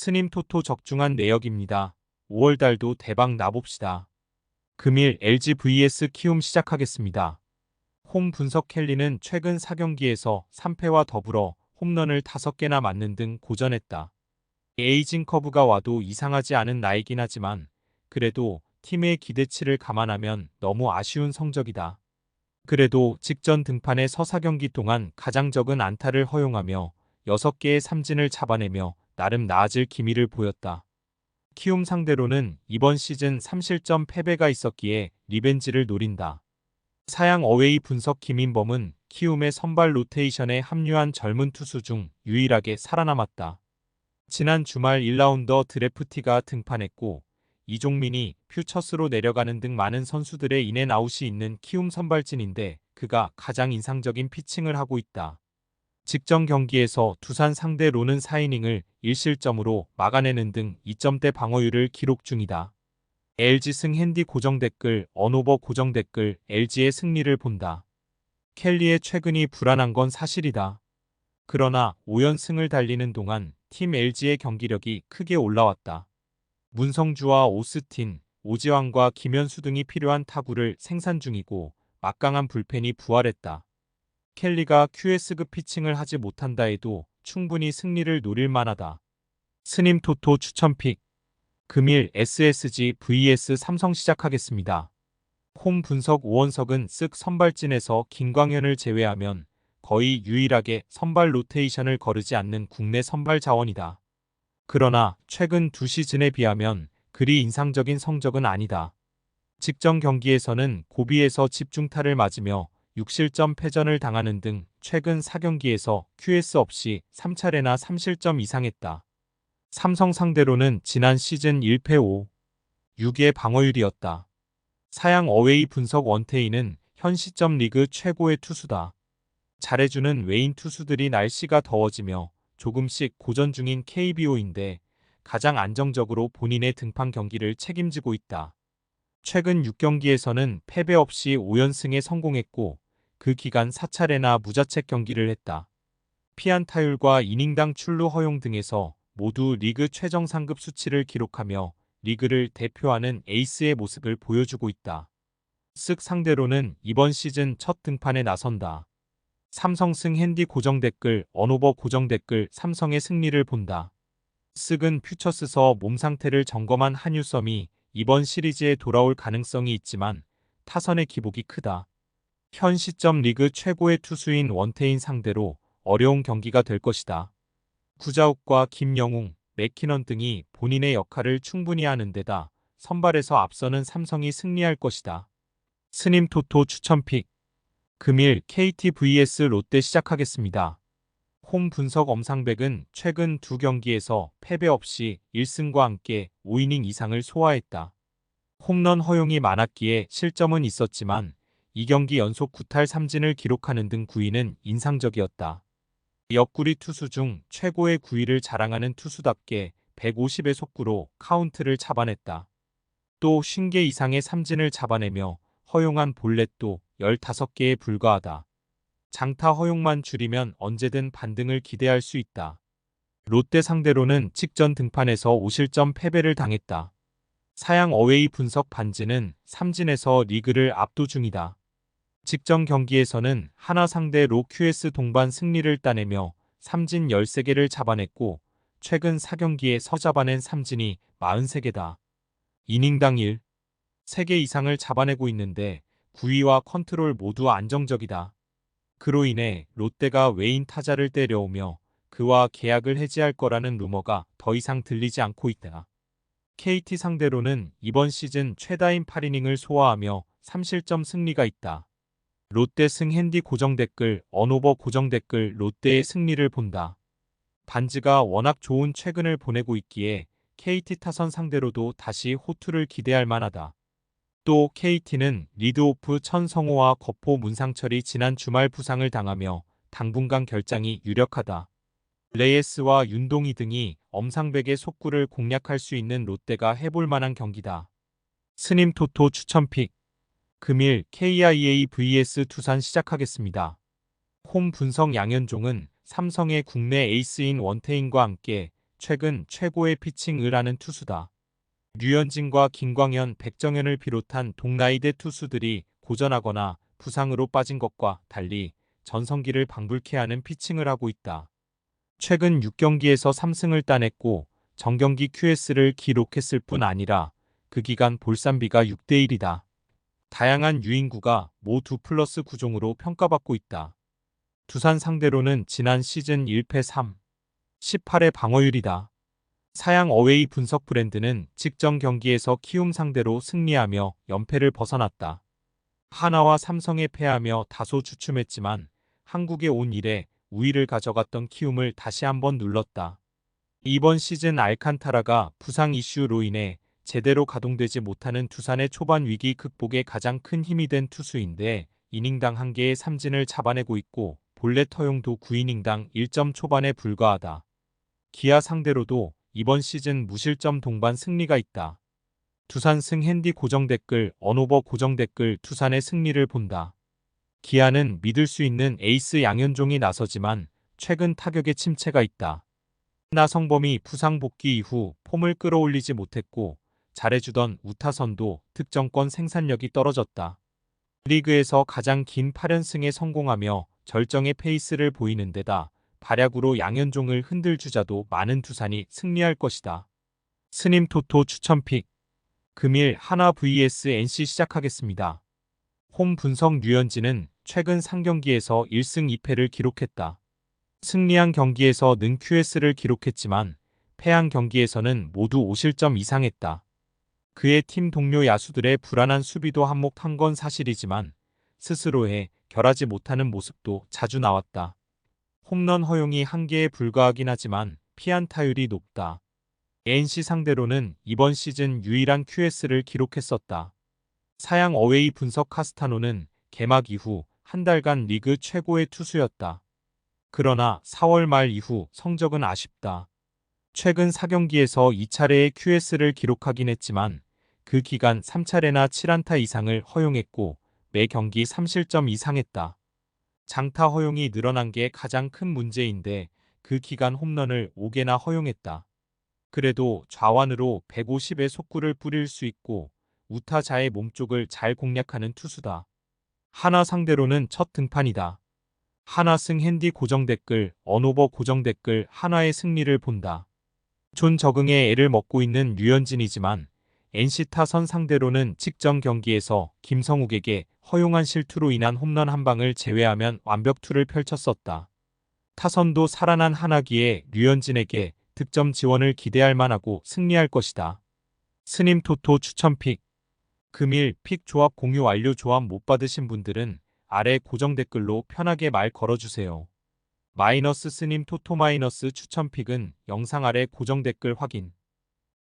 스님 토토 적중한 내역입니다. 5월달도 대박 나봅시다. 금일 LG vs 키움 시작하겠습니다. 홈 분석 켈리는 최근 4경기에서 3패와 더불어 홈런을 5개나 맞는 등 고전했다. 에이징 커브가 와도 이상하지 않은 나이긴 하지만 그래도 팀의 기대치를 감안하면 너무 아쉬운 성적이다. 그래도 직전 등판의 서 4경기 동안 가장 적은 안타를 허용하며 6개의 삼진을 잡아내며 나름 나아질 기미를 보였다. 키움 상대로는 이번 시즌 3실점 패배가 있었기에 리벤지를 노린다. 사양 어웨이 분석 김인범은 키움의 선발 로테이션에 합류한 젊은 투수 중 유일하게 살아남았다. 지난 주말 1라운더 드래프티가 등판했고 이종민이 퓨처스로 내려가는 등 많은 선수들의 인앤아웃이 있는 키움 선발진인데 그가 가장 인상적인 피칭을 하고 있다. 직전 경기에서 두산 상대 로는 4이닝을 1실점으로 막아내는 등 2점대 방어율을 기록 중이다. LG 승 핸디 고정 댓글 언오버 고정 댓글 LG의 승리를 본다. 켈리의 최근이 불안한 건 사실이다. 그러나 5연승을 달리는 동안 팀 LG의 경기력이 크게 올라왔다. 문성주와 오스틴, 오지환과 김현수 등이 필요한 타구를 생산 중이고 막강한 불펜이 부활했다. 켈리가 QS급 피칭을 하지 못한다 해도 충분히 승리를 노릴 만하다. 스님 토토 추천픽 금일 SSG vs 삼성 시작하겠습니다. 홈 분석 오원석은 쓱 선발진에서 김광현을 제외하면 거의 유일하게 선발 로테이션을 거르지 않는 국내 선발 자원이다. 그러나 최근 두 시즌에 비하면 그리 인상적인 성적은 아니다. 직전 경기에서는 고비에서 집중타를 맞으며 6실점 패전을 당하는 등 최근 4경기에서 QS 없이 3차례나 3실점 이상했다. 삼성 상대로는 지난 시즌 1패 5, 6의 방어율이었다. 사양 어웨이 분석 원태인은 현 시점 리그 최고의 투수다. 잘해주는 외인 투수들이 날씨가 더워지며 조금씩 고전 중인 KBO인데 가장 안정적으로 본인의 등판 경기를 책임지고 있다. 최근 6경기에서는 패배 없이 5연승에 성공했고 그 기간 4차례나 무자책 경기를 했다. 피안타율과 이닝당 출루 허용 등에서 모두 리그 최정 상급 수치를 기록하며 리그를 대표하는 에이스의 모습을 보여주고 있다. 쓱 상대로는 이번 시즌 첫 등판에 나선다. 삼성승 핸디 고정 댓글 언오버 고정 댓글 삼성의 승리를 본다. 쓱은 퓨처스서 몸 상태를 점검한 한유섬이 이번 시리즈에 돌아올 가능성이 있지만 타선의 기복이 크다. 현 시점 리그 최고의 투수인 원태인 상대로 어려운 경기가 될 것이다. 구자욱과 김영웅, 맥키넌 등이 본인의 역할을 충분히 하는 데다 선발에서 앞서는 삼성이 승리할 것이다. 스님 토토 추천픽 금일 KT vs 롯데 시작하겠습니다. 홈 분석 엄상백은 최근 두 경기에서 패배 없이 1승과 함께 5이닝 이상을 소화했다. 홈런 허용이 많았기에 실점은 있었지만 2경기 연속 9탈 3진을 기록하는 등 9위는 인상적이었다. 옆구리 투수 중 최고의 9위를 자랑하는 투수답게 150의 속구로 카운트를 잡아냈다. 또 50개 이상의 삼진을 잡아내며 허용한 볼넷도 15개에 불과하다. 장타 허용만 줄이면 언제든 반등을 기대할 수 있다. 롯데 상대로는 직전 등판에서 5실점 패배를 당했다. 사양 어웨이 분석 반지는 삼진에서 리그를 압도 중이다. 직전 경기에서는 하나 상대로 QS 동반 승리를 따내며 삼진 13개를 잡아냈고 최근 4경기에서 잡아낸 삼진이 43개다. 이닝당 1, 3개 이상을 잡아내고 있는데 9위와 컨트롤 모두 안정적이다. 그로 인해 롯데가 외인 타자를 때려오며 그와 계약을 해지할 거라는 루머가 더 이상 들리지 않고 있다. KT 상대로는 이번 시즌 최다인 8이닝을 소화하며 3실점 승리가 있다. 롯데 승 핸디 고정 댓글 언오버 고정 댓글 롯데의 승리를 본다. 반지가 워낙 좋은 최근을 보내고 있기에 KT 타선 상대로도 다시 호투를 기대할 만하다. 또 KT는 리드오프 천성호와 거포 문상철이 지난 주말 부상을 당하며 당분간 결장이 유력하다. 레이스와 윤동희 등이 엄상백의 속구를 공략할 수 있는 롯데가 해볼 만한 경기다. 스님 토토 추천픽 금일 KIA vs 두산 시작하겠습니다. 홈 분석 양현종은 삼성의 국내 에이스인 원태인과 함께 최근 최고의 피칭을 하는 투수다. 류현진과 김광현, 백정현을 비롯한 동나이대 투수들이 고전하거나 부상으로 빠진 것과 달리 전성기를 방불케 하는 피칭을 하고 있다. 최근 6경기에서 3승을 따냈고 정경기 QS를 기록했을 뿐 아니라 그 기간 볼산비가 6대1이다. 다양한 유인구가 모두 플러스 9종으로 평가받고 있다. 두산 상대로는 지난 시즌 1패 3, 18의 방어율이다. 사양 어웨이 분석 브랜드는 직전 경기에서 키움 상대로 승리하며 연패를 벗어났다. 하나와 삼성에 패하며 다소 주춤했지만 한국에 온 이래 우위를 가져갔던 키움을 다시 한번 눌렀다. 이번 시즌 알칸타라가 부상 이슈로 인해 제대로 가동되지 못하는 두산의 초반 위기 극복에 가장 큰 힘이 된 투수인데 이닝당 1개의 삼진을 잡아내고 있고 본래 허용도 9이닝당 1점 초반에 불과하다. 기아 상대로도 이번 시즌 무실점 동반 승리가 있다. 두산 승 핸디 고정 댓글 언오버 고정 댓글 두산의 승리를 본다. 기아는 믿을 수 있는 에이스 양현종이 나서지만 최근 타격에 침체가 있다. 나성범이 부상 복귀 이후 폼을 끌어올리지 못했고 잘해주던 우타선도 득점권 생산력이 떨어졌다. 리그에서 가장 긴 8연승에 성공하며 절정의 페이스를 보이는 데다 발약으로 양현종을 흔들 주자도 많은 두산이 승리할 것이다. 스님 토토 추천픽 금일 하나 vs NC 시작하겠습니다. 홈 분석 류현진은 최근 3경기에서 1승 2패를 기록했다. 승리한 경기에서 는 QS를 기록했지만 패한 경기에서는 모두 5실점 이상 했다. 그의 팀 동료 야수들의 불안한 수비도 한몫한 건 사실이지만 스스로에 결하지 못하는 모습도 자주 나왔다. 홈런 허용이 1개에 불과하긴 하지만 피안타율이 높다. NC 상대로는 이번 시즌 유일한 QS를 기록했었다. 사양 어웨이 분석 카스타노는 개막 이후 한 달간 리그 최고의 투수였다. 그러나 4월 말 이후 성적은 아쉽다. 최근 4경기에서 2차례의 QS를 기록하긴 했지만 그 기간 3차례나 7안타 이상을 허용했고 매 경기 3실점 이상 했다. 장타 허용이 늘어난 게 가장 큰 문제인데 그 기간 홈런을 5개나 허용했다. 그래도 좌완으로 150의 속구를 뿌릴 수 있고 우타자의 몸쪽을 잘 공략하는 투수다. 하나 상대로는 첫 등판이다. 하나 승 핸디 고정 댓글 언오버 고정 댓글 하나의 승리를 본다. 존 적응에 애를 먹고 있는 류현진이지만 NC 타선 상대로는 직전 경기에서 김성욱에게 허용한 실투로 인한 홈런 한 방을 제외하면 완벽투를 펼쳤었다. 타선도 살아난 하나기에 류현진에게 득점 지원을 기대할 만하고 승리할 것이다. 스님 토토 추천픽 금일 픽 조합 공유 완료. 조합 못 받으신 분들은 아래 고정 댓글로 편하게 말 걸어주세요. 마이너스 스님 토토 마이너스 추천픽은 영상 아래 고정 댓글 확인.